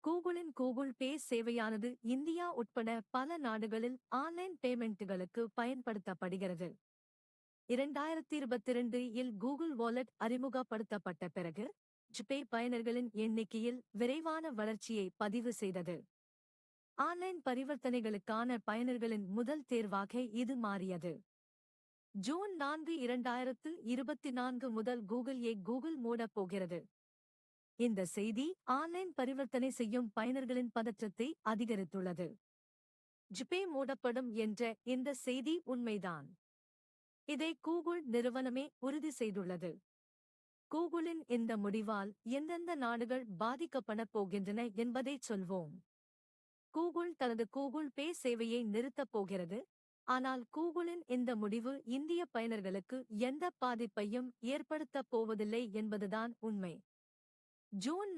கூகுளின் Google Pay சேவையானது India உட்பட பல நாடுகளில் ஆன்லைன் பேமெண்ட்டுகளுக்கு பயன்படுத்தப்படுகிறது. 2022 இல் கூகுள் வாலெட் அறிமுகப்படுத்தப்பட்ட பிறகு, ஜிபே பயனர்களின் எண்ணிக்கையில் விரைவான வளர்ச்சியை பதிவு செய்தது. ஆன்லைன் பரிவர்த்தனைகளுக்கான பயனர்களின் முதல் தேர்வாக இது மாறியது. ஜூன் 4, 2024 முதல் கூகுள் மூடப் போகிறது. இந்த செய்தி ஆன்லைன் பரிவர்த்தனை செய்யும் பயனர்களின் பதற்றத்தை அதிகரித்துள்ளது. ஜிபே மூடப்படும் என்ற இந்த செய்தி உண்மைதான். இதை கூகுள் நிறுவனமே உறுதி செய்துள்ளது. கூகுளின் இந்த முடிவால் எந்தெந்த நாடுகள் பாதிக்கப்படப் போகின்றன என்பதைச் சொல்வோம். கூகுள் தனது கூகுள் பே சேவையை நிறுத்தப் போகிறது. ஆனால் கூகுளின் இந்த முடிவு இந்திய பயனர்களுக்கு எந்த பாதிப்பையும் ஏற்படுத்தப் போவதில்லை என்பதுதான் உண்மை. ஜூன்